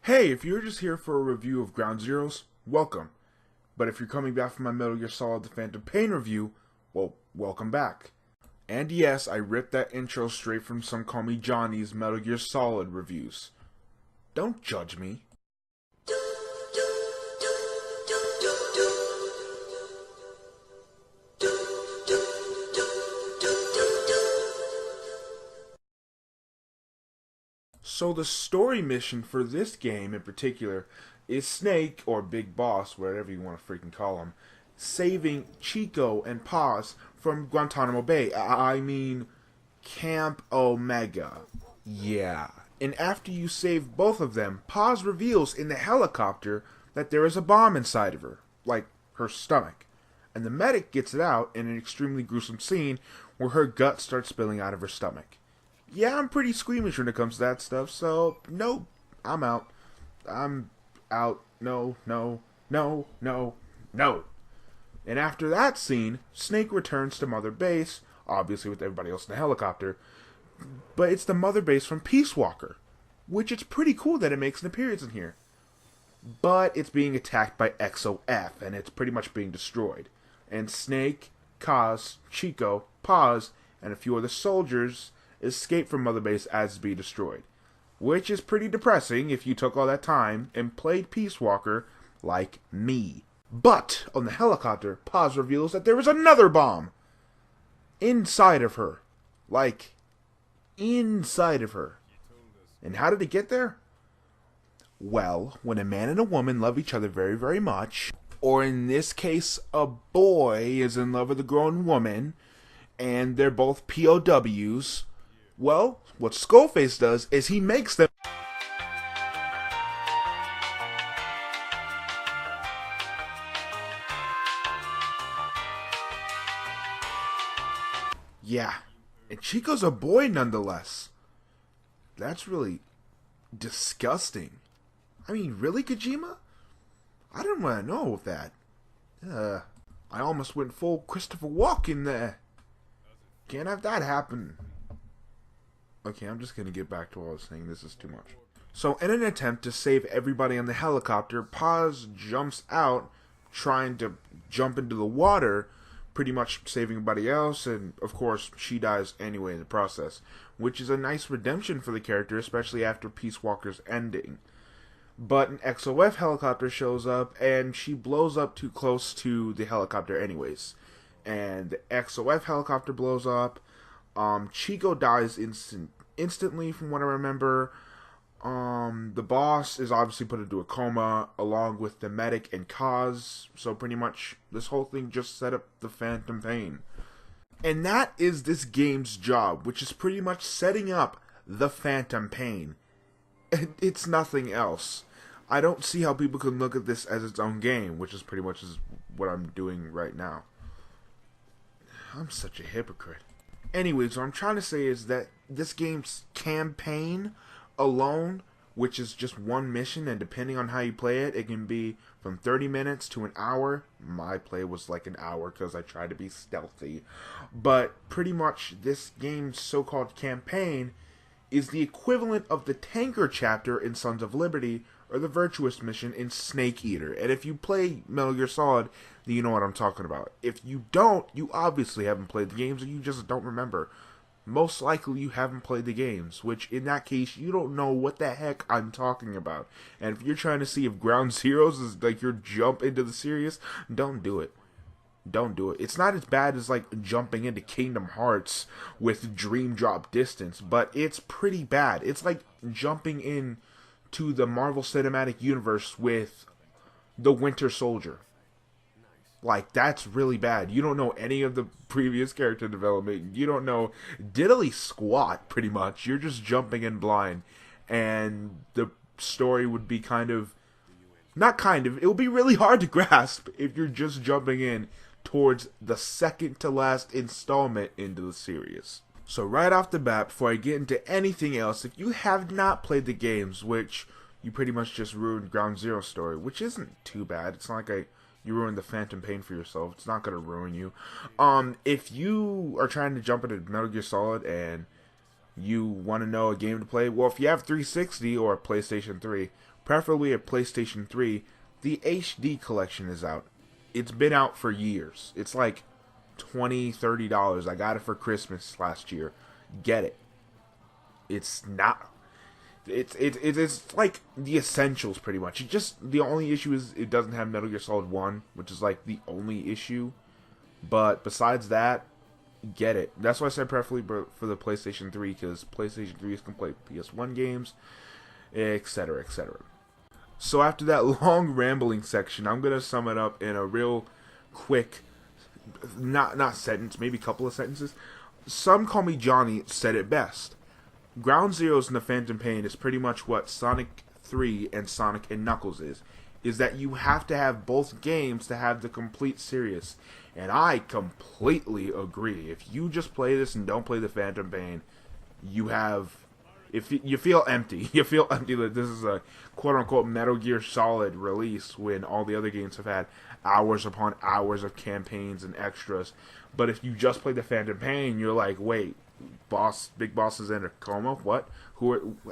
Hey, if you're just here for a review of Ground Zeroes, welcome. But if you're coming back from my Metal Gear Solid The Phantom Pain review, well, welcome back. And yes, I ripped that intro straight from Some Call Me Johnny's Metal Gear Solid reviews. Don't judge me. So the story mission for this game in particular is Snake, or Big Boss, whatever you want to freaking call him, saving Chico and Paz from Guantanamo Bay. I mean, Camp Omega. Yeah. And after you save both of them, Paz reveals in the helicopter that there is a bomb inside of her, like her stomach. And the medic gets it out in an extremely gruesome scene where her gut starts spilling out of her stomach. Yeah, I'm pretty squeamish when it comes to that stuff, so no, I'm out. I'm out. No, no, no, no, no. And after that scene, Snake returns to Mother Base, obviously with everybody else in the helicopter, but it's the Mother Base from Peace Walker, which it's pretty cool that it makes an appearance in here. But it's being attacked by XOF, and it's pretty much being destroyed. And Snake, Kaz, Chico, Paz, and a few other soldiers escape from Mother Base as it's being destroyed. Which is pretty depressing if you took all that time and played Peace Walker like me. But on the helicopter, Paz reveals that there is another bomb inside of her. Like, inside of her. And how did it get there? Well, when a man and a woman love each other very, very much, or in this case, a boy is in love with a grown woman, and they're both POWs, well, what Skullface does is he makes them. Yeah, and Chico's a boy nonetheless. That's really disgusting. I mean, really, Kojima? I didn't want to know that. I almost went full Christopher Walken there. Can't have that happen. Okay, I'm just going to get back to what I was saying. This is too much. So, in an attempt to save everybody on the helicopter, Paz jumps out, trying to jump into the water, pretty much saving everybody else, and of course, she dies anyway in the process, which is a nice redemption for the character, especially after Peace Walker's ending. But an XOF helicopter shows up, and she blows up too close to the helicopter anyways. And the XOF helicopter blows up. Chico dies instantly from what I remember. The boss is obviously put into a coma along with the medic and Kaz. So pretty much this whole thing just set up the Phantom Pain. And that is this game's job, which is pretty much setting up the Phantom Pain. It's nothing else. I don't see how people can look at this as its own game, which is pretty much what I'm doing right now. I'm such a hypocrite. Anyways, what I'm trying to say is that this game's campaign alone, which is just one mission, and depending on how you play it, it can be from 30 minutes to an hour. My play was like an hour because I tried to be stealthy. But pretty much this game's so-called campaign is the equivalent of the Tanker chapter in Sons of Liberty or the Virtuous mission in Snake Eater. And if you play Metal Gear Solid, then you know what I'm talking about. If you don't, you obviously haven't played the games or you just don't remember. Most likely you haven't played the games, which in that case, you don't know what the heck I'm talking about. And if you're trying to see if Ground Zeroes is like your jump into the series, don't do it. Don't do it. It's not as bad as like jumping into Kingdom Hearts with Dream Drop Distance, but it's pretty bad. It's like jumping in to the Marvel Cinematic Universe with the Winter Soldier. Like, that's really bad. You don't know any of the previous character development. You don't know diddly squat, pretty much. You're just jumping in blind. And the story would be it would be really hard to grasp if you're just jumping in towards the second to last installment into the series. So right off the bat, before I get into anything else, if you have not played the games, which you pretty much just ruined Ground Zero's story, which isn't too bad. It's not like you ruined the Phantom Pain for yourself. It's not going to ruin you. If you are trying to jump into Metal Gear Solid and You want to know a game to play? Well, if you have 360 or a PlayStation 3, preferably a PlayStation 3, the HD collection is out. It's been out for years. It's like $20, $30. I got it for Christmas last year. Get it. It's not. It's like the essentials pretty much. It just, the only issue is it doesn't have Metal Gear Solid 1, which is like the only issue. But besides that, get it. That's why I said preferably for the PlayStation 3, because PlayStation 3 can play PS1 games, etc., etc. So after that long rambling section, I'm gonna sum it up in a real quick, not sentence, maybe a couple of sentences. Some Call Me Johnny said it best. Ground Zeroes in the Phantom Pain is pretty much what Sonic 3 and Sonic and Knuckles is that you have to have both games to have the complete series. And I completely agree. If you just play this and don't play the Phantom Pain, you feel empty. You feel empty that this is a quote-unquote Metal Gear Solid release when all the other games have had hours upon hours of campaigns and extras. But if you just play the Phantom Pain, you're like, wait, Big Boss is in a coma? What?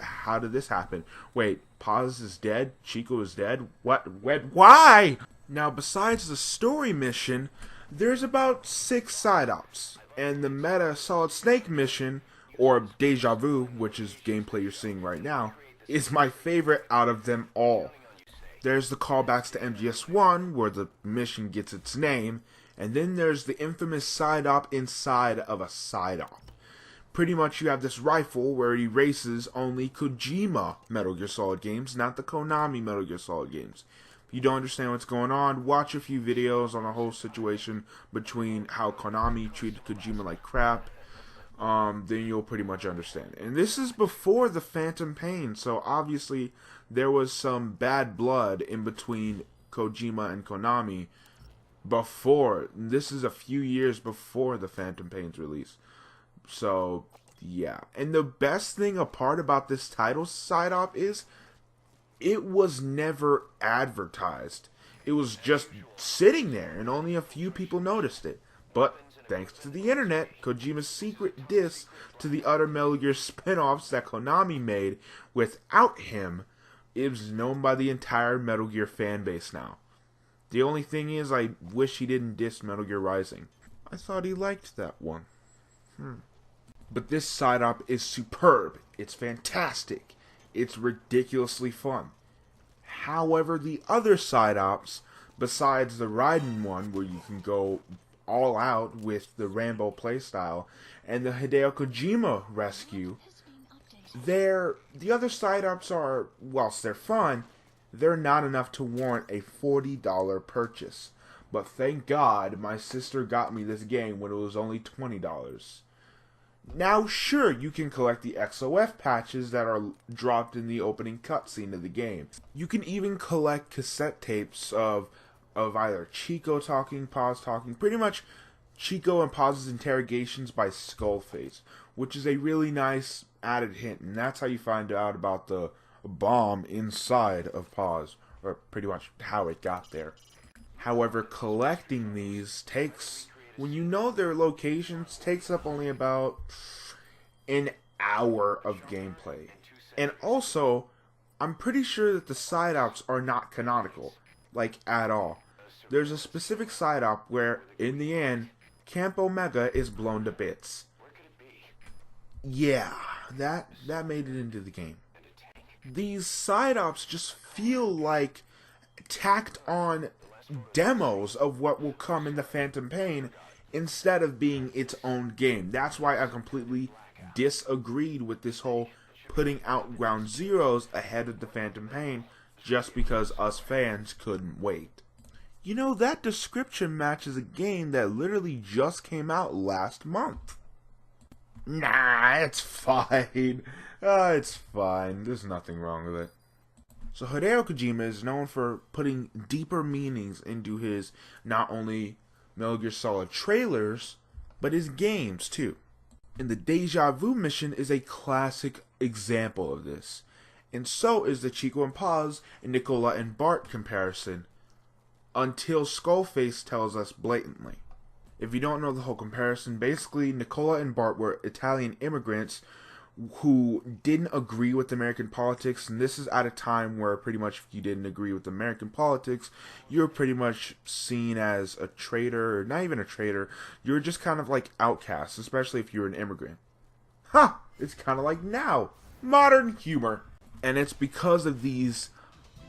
How did this happen? Wait, Paz is dead? Chico is dead? What? Why? Now, besides the story mission, there's about 6 side ops. And the meta Solid Snake mission, or Deja Vu, which is gameplay you're seeing right now, is my favorite out of them all. There's the callbacks to MGS1, where the mission gets its name, and then there's the infamous side op inside of a side op. Pretty much you have this rifle where it erases only Kojima Metal Gear Solid games, not the Konami Metal Gear Solid games. If you don't understand what's going on, watch a few videos on the whole situation between how Konami treated Kojima like crap. Then you'll pretty much understand. And this is before the Phantom Pain, so obviously there was some bad blood in between Kojima and Konami before. This is a few years before the Phantom Pain's release. So, yeah. And the best thing apart about this title side op is it was never advertised. It was just sitting there and only a few people noticed it. But thanks to the internet, Kojima's secret diss to the other Metal Gear spin-offs that Konami made without him is known by the entire Metal Gear fan base now. The only thing is, I wish he didn't diss Metal Gear Rising. I thought he liked that one. But this side op is superb. It's fantastic. It's ridiculously fun. However, the other side ops, besides the Raiden one, where you can go all out with the Rambo playstyle, and the Hideo Kojima rescue, the other side ops are, whilst they're fun, they're not enough to warrant a $40 purchase. But thank God my sister got me this game when it was only $20. Now, sure, you can collect the XOF patches that are dropped in the opening cutscene of the game. You can even collect cassette tapes of either Chico talking, Paz talking, pretty much Chico and Paz's interrogations by Skullface, which is a really nice added hint, and that's how you find out about the bomb inside of Paz, or pretty much how it got there. However, collecting these takes, when you know their locations, takes up only about an hour of gameplay. And also, I'm pretty sure that the side ops are not canonical, like at all. There's a specific side op where, in the end, Camp Omega is blown to bits. Yeah, that made it into the game. These side ops just feel like tacked on demos of what will come in the Phantom Pain instead of being its own game. That's why I completely disagreed with this whole putting out Ground Zeroes ahead of the Phantom Pain just because us fans couldn't wait. You know, that description matches a game that literally just came out last month. Nah, it's fine. It's fine. There's nothing wrong with it. So Hideo Kojima is known for putting deeper meanings into his not only Metal Gear Solid trailers, but his games too. And the Deja Vu mission is a classic example of this. And so is the Chico and Paz and Nicola and Bart comparison, until Skullface tells us blatantly. If you don't know the whole comparison, basically Nicola and Bart were Italian immigrants who didn't agree with American politics, and this is at a time where pretty much if you didn't agree with American politics, you're pretty much seen as a traitor, or not even a traitor, you're just kind of like outcast, especially if you're an immigrant. Ha! It's kind of like now. Modern humor. And it's because of these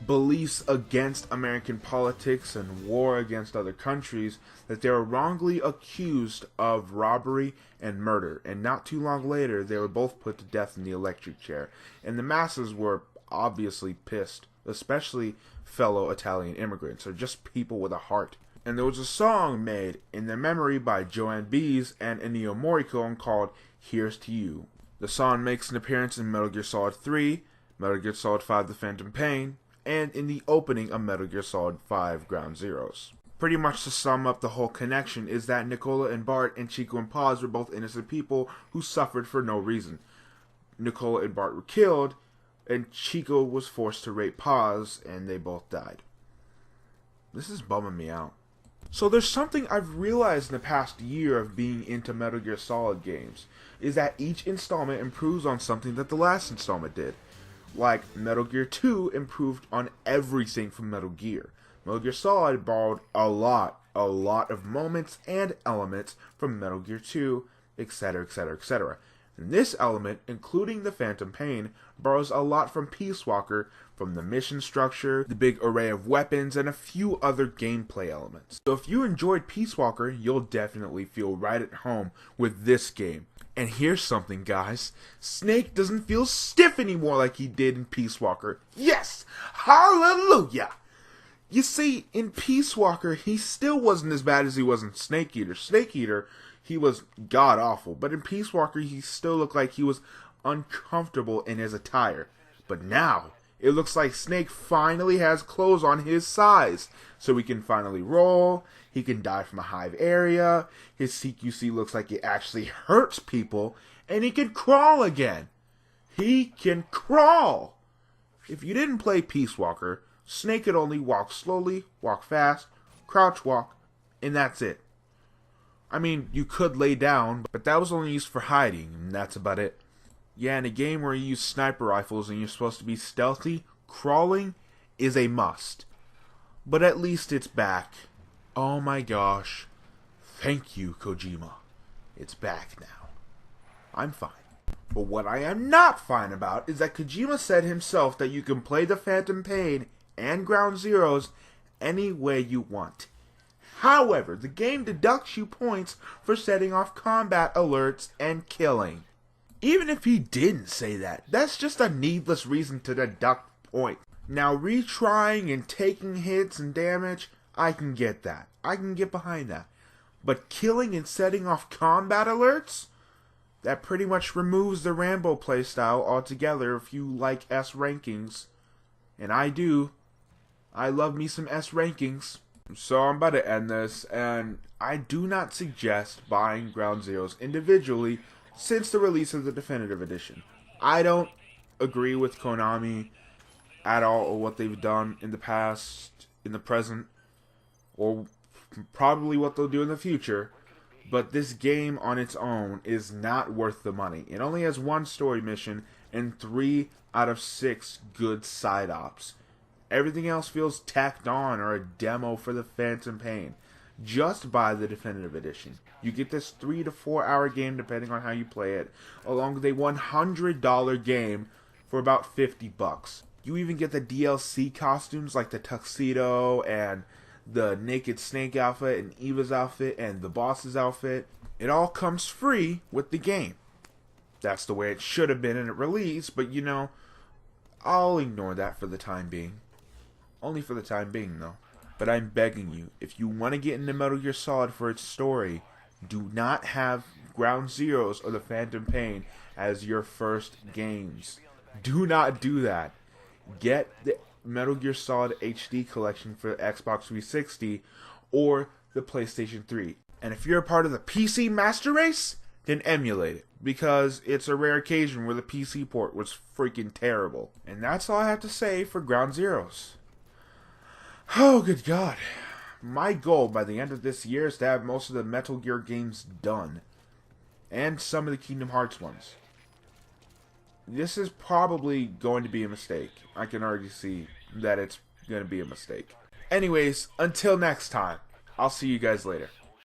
beliefs against American politics and war against other countries that they were wrongly accused of robbery and murder. And not too long later, they were both put to death in the electric chair. And the masses were obviously pissed, especially fellow Italian immigrants, or just people with a heart. And there was a song made in their memory by Joanne Baez and Ennio Morricone called Here's to You. The song makes an appearance in Metal Gear Solid 3, Metal Gear Solid 5 The Phantom Pain, and in the opening of Metal Gear Solid 5 Ground Zeroes. Pretty much to sum up the whole connection is that Nicola and Bart and Chico and Paz were both innocent people who suffered for no reason. Nicola and Bart were killed, and Chico was forced to rape Paz, and they both died. This is bumming me out. So there's something I've realized in the past year of being into Metal Gear Solid games, is that each installment improves on something that the last installment did. Like, Metal Gear 2 improved on everything from Metal Gear. Metal Gear Solid borrowed a lot of moments and elements from Metal Gear 2, etc., etc., etc. And this element, including the Phantom Pain, borrows a lot from Peace Walker, from the mission structure, the big array of weapons, and a few other gameplay elements. So if you enjoyed Peace Walker, you'll definitely feel right at home with this game. And here's something, guys. Snake doesn't feel stiff anymore like he did in Peace Walker. Yes! Hallelujah! You see, in Peace Walker, he still wasn't as bad as he was in Snake Eater. Snake Eater, he was god-awful. But in Peace Walker, he still looked like he was uncomfortable in his attire. But now, it looks like Snake finally has clothes on his size. So he can finally roll. He can die from a hive area. His CQC looks like it actually hurts people. And he can crawl again. He can crawl! If you didn't play Peace Walker, Snake could only walk slowly, walk fast, crouch walk, and that's it. I mean, you could lay down, but that was only used for hiding, and that's about it. Yeah, in a game where you use sniper rifles and you're supposed to be stealthy, crawling is a must. But at least it's back. Oh my gosh. Thank you, Kojima. It's back now. I'm fine. But what I am not fine about is that Kojima said himself that you can play the Phantom Pain and Ground Zeroes any way you want. However, the game deducts you points for setting off combat alerts and killing. Even if he didn't say that, that's just a needless reason to deduct points. Now, retrying and taking hits and damage, I can get that. I can get behind that. But killing and setting off combat alerts? That pretty much removes the Rambo playstyle altogether if you like S rankings. And I do. I love me some S rankings. So I'm about to end this, and I do not suggest buying Ground Zeroes individually since the release of the Definitive Edition. I don't agree with Konami at all or what they've done in the past, in the present, or probably what they'll do in the future. But this game on its own is not worth the money. It only has one story mission and 3 out of 6 good side ops. Everything else feels tacked on or a demo for the Phantom Pain. Just buy the Definitive Edition. You get this 3 to 4 hour game depending on how you play it, along with a $100 game for about $50. You even get the DLC costumes like the tuxedo and the Naked Snake outfit and Eva's outfit and the boss's outfit. It all comes free with the game. That's the way it should have been in its release, but you know, I'll ignore that for the time being. Only for the time being, though. But I'm begging you, if you want to get into Metal Gear Solid for its story, do not have Ground Zeroes or the Phantom Pain as your first games. Do not do that. Get the Metal Gear Solid HD collection for Xbox 360 or the PlayStation 3. And if you're a part of the PC Master Race, then emulate it, because it's a rare occasion where the PC port was freaking terrible. And that's all I have to say for Ground Zeroes. Oh, good God. My goal by the end of this year is to have most of the Metal Gear games done. And some of the Kingdom Hearts ones. this is probably going to be a mistake. I can already see that it's going to be a mistake. Anyways, until next time, I'll see you guys later.